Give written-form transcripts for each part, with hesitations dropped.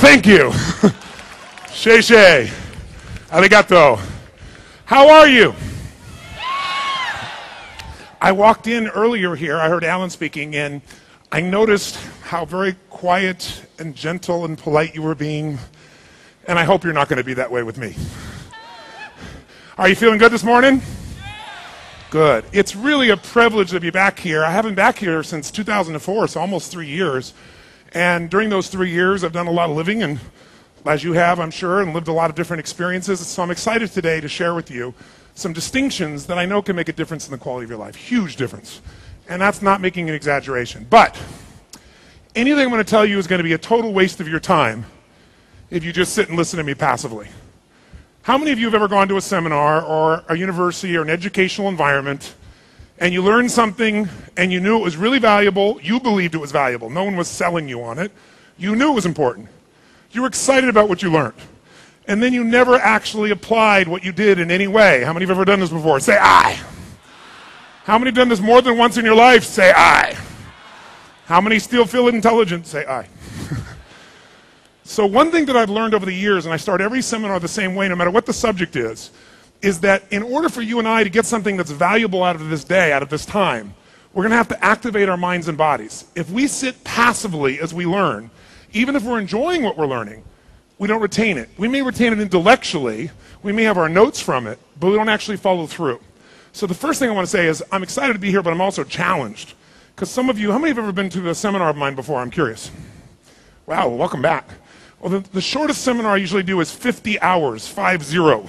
thank you. Shay. Arigato. How are you? I walked in earlier here, I heard Alan speaking, and I noticed how very quiet and gentle and polite you were being, and I hope you're not going to be that way with me. Are you feeling good this morning? Good. It's really a privilege to be back here. I haven't been back here since 2004, so almost 3 years. And during those 3 years, I've done a lot of living, and as you have, I'm sure, and lived a lot of different experiences. So I'm excited today to share with you some distinctions that I know can make a difference in the quality of your life. Huge difference. And that's not making an exaggeration. But anything I'm going to tell you is going to be a total waste of your time if you just sit and listen to me passively. How many of you have ever gone to a seminar or a university or an educational environment and you learned something and you knew it was really valuable, you believed it was valuable, no one was selling you on it, you knew it was important, you were excited about what you learned, and then you never actually applied what you did in any way? How many have ever done this before? Say aye. How many have done this more than once in your life? Say aye. How many still feel intelligent? Say aye. So one thing that I've learned over the years, and I start every seminar the same way no matter what the subject is that in order for you and I to get something that's valuable out of this day, out of this time, we're going to have to activate our minds and bodies. If we sit passively as we learn, even if we're enjoying what we're learning, we don't retain it. We may retain it intellectually, we may have our notes from it, but we don't actually follow through. So the first thing I want to say is I'm excited to be here, but I'm also challenged. Because some of you, how many have ever been to a seminar of mine before? I'm curious. Wow, well, welcome back. Well, the shortest seminar I usually do is 50 hours, 50.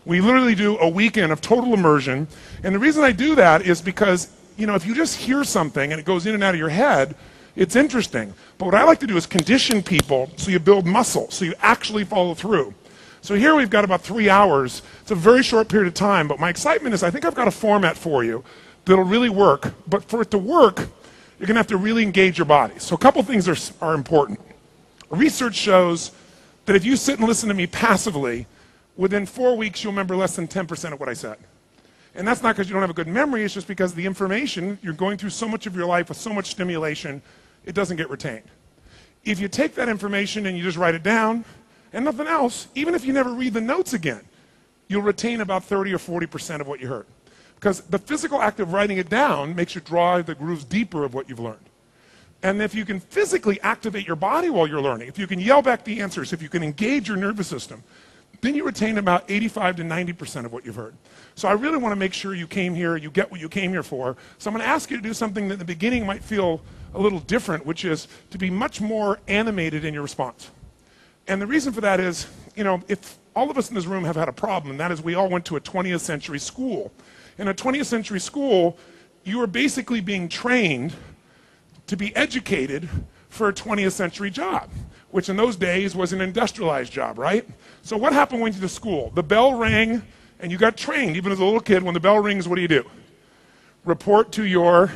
We literally do a weekend of total immersion. And the reason I do that is because, you know, if you just hear something and it goes in and out of your head, it's interesting. But what I like to do is condition people so you build muscle, so you actually follow through. So here we've got about 3 hours. It's a very short period of time, but my excitement is I think I've got a format for you that'll really work. But for it to work, you're going to have to really engage your body. So a couple things are important. Research shows that if you sit and listen to me passively, within 4 weeks you'll remember less than 10% of what I said. And that's not because you don't have a good memory, it's just because the information, you're going through so much of your life with so much stimulation, it doesn't get retained. If you take that information and you just write it down, and nothing else, even if you never read the notes again, you'll retain about 30 or 40% of what you heard. Because the physical act of writing it down makes you draw the grooves deeper of what you've learned. And if you can physically activate your body while you're learning, if you can yell back the answers, if you can engage your nervous system, then you retain about 85 to 90% of what you've heard. So I really want to make sure you came here, you get what you came here for. So I'm going to ask you to do something that in the beginning might feel a little different, which is to be much more animated in your response. And the reason for that is, you know, if all of us in this room have had a problem, and that is we all went to a 20th century school. In a 20th century school, you were basically being trained to be educated for a 20th century job, which in those days was an industrialized job, right? So what happened when you went to school? The bell rang, and you got trained. Even as a little kid, when the bell rings, what do? Report to your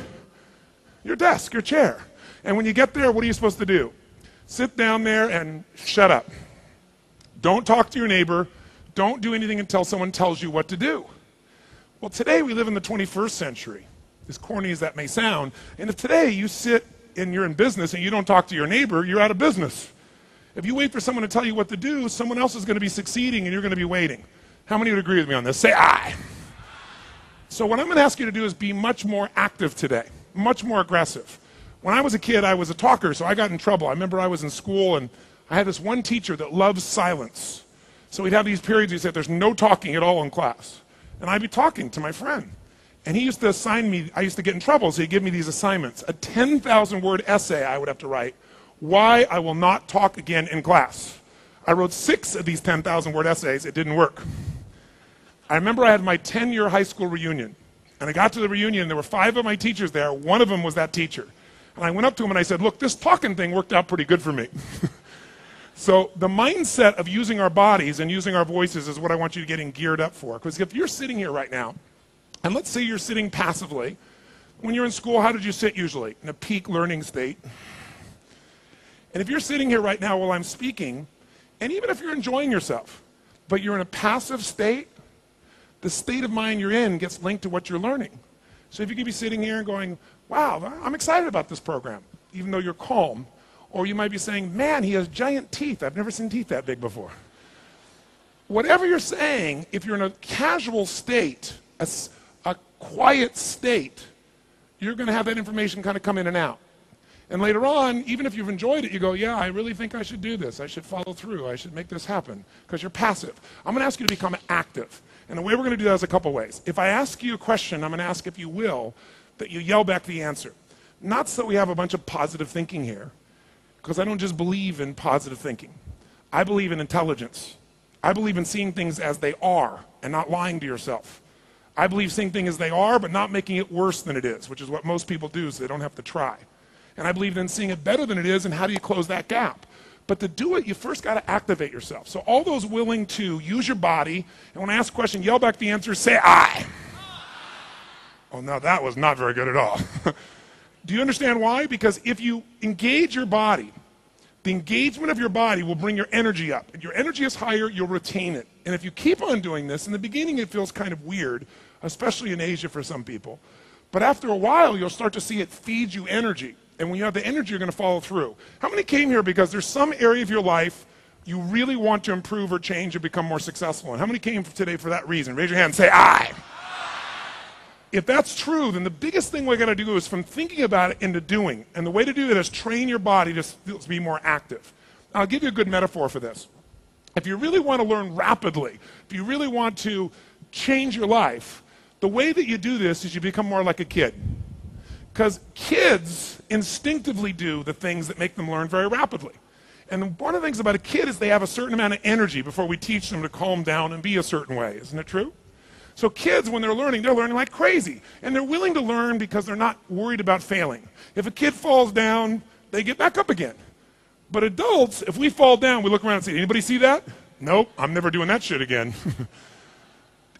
desk, your chair. And when you get there, what are you supposed to do? Sit down there and shut up. Don't talk to your neighbor. Don't do anything until someone tells you what to do. Well, today we live in the 21st century, as corny as that may sound. And if today you sit and you're in business and you don't talk to your neighbor, you're out of business. If you wait for someone to tell you what to do, someone else is going to be succeeding and you're going to be waiting. How many would agree with me on this? Say aye. So what I'm going to ask you to do is be much more active today, much more aggressive. When I was a kid, I was a talker, so I got in trouble. I remember I was in school and I had this one teacher that loves silence. So we'd have these periods, he said, there's no talking at all in class. And I'd be talking to my friend. And he used to assign me, I used to get in trouble, so he'd give me these assignments. A 10,000 word essay I would have to write, why I will not talk again in class. I wrote 6 of these 10,000 word essays, it didn't work. I remember I had my 10-year high school reunion. And I got to the reunion, there were 5 of my teachers there, one of them was that teacher. And I went up to him and I said, look, this talking thing worked out pretty good for me. So the mindset of using our bodies and using our voices is what I want you to get geared up for. Because if you're sitting here right now, and let's say you're sitting passively, when you're in school, how did you sit usually? In a peak learning state. And if you're sitting here right now while I'm speaking, and even if you're enjoying yourself, but you're in a passive state, the state of mind you're in gets linked to what you're learning. So if you could be sitting here and going, wow, I'm excited about this program, even though you're calm, Or you might be saying, man, he has giant teeth. I've never seen teeth that big before. Whatever you're saying, if you're in a casual state, a quiet state, you're going to have that information kind of come in and out. And later on, even if you've enjoyed it, you go, yeah, I really think I should do this. I should follow through. I should make this happen. Because you're passive. I'm going to ask you to become active. And the way we're going to do that is a couple ways. If I ask you a question, I'm going to ask, if you will, that you yell back the answer. Not so we have a bunch of positive thinking here, because I don't just believe in positive thinking. I believe in intelligence. I believe in seeing things as they are and not lying to yourself. I believe seeing things as they are but not making it worse than it is, which is what most people do so they don't have to try. And I believe in seeing it better than it is, and how do you close that gap? But to do it, you first got to activate yourself. So all those willing to use your body, and when I ask a question, yell back the answer, say I. Oh, no, that was not very good at all. Do you understand why? Because if you engage your body, the engagement of your body will bring your energy up. If your energy is higher, you'll retain it. And if you keep on doing this, in the beginning it feels kind of weird, especially in Asia for some people. But after a while, you'll start to see it feed you energy. And when you have the energy, you're going to follow through. How many came here because there's some area of your life you really want to improve or change or become more successful in? How many came today for that reason? Raise your hand and say, I. If that's true, then the biggest thing we're going to do is from thinking about it into doing. And the way to do it is train your body to be more active. I'll give you a good metaphor for this. If you really want to learn rapidly, if you really want to change your life, the way that you do this is you become more like a kid. Because kids instinctively do the things that make them learn very rapidly. And one of the things about a kid is they have a certain amount of energy before we teach them to calm down and be a certain way. Isn't it true? So kids, when they're learning like crazy. And they're willing to learn because they're not worried about failing. If a kid falls down, they get back up again. But adults, if we fall down, we look around and say, anybody see that? Nope, I'm never doing that shit again.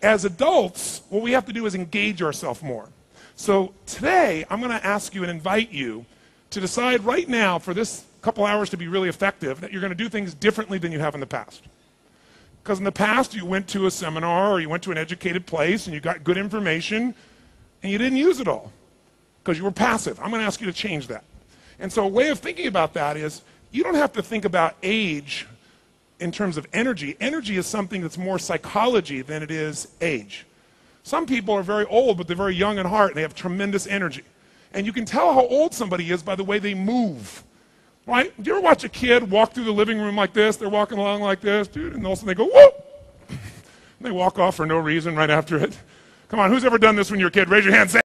As adults, what we have to do is engage ourselves more. So today, I'm going to ask you and invite you to decide right now for this couple hours to be really effective that you're going to do things differently than you have in the past. Because in the past, you went to a seminar or you went to an educated place and you got good information and you didn't use it all because you were passive. I'm going to ask you to change that. And so a way of thinking about that is you don't have to think about age in terms of energy. Energy is something that's more psychology than it is age. Some people are very old, but they're very young in heart and they have tremendous energy. And you can tell how old somebody is by the way they move. Right? Do you ever watch a kid walk through the living room like this? They're walking along like this, dude, and all of a sudden they go, whoop! And they walk off for no reason right after it. Come on, who's ever done this when you're a kid? Raise your hand. Say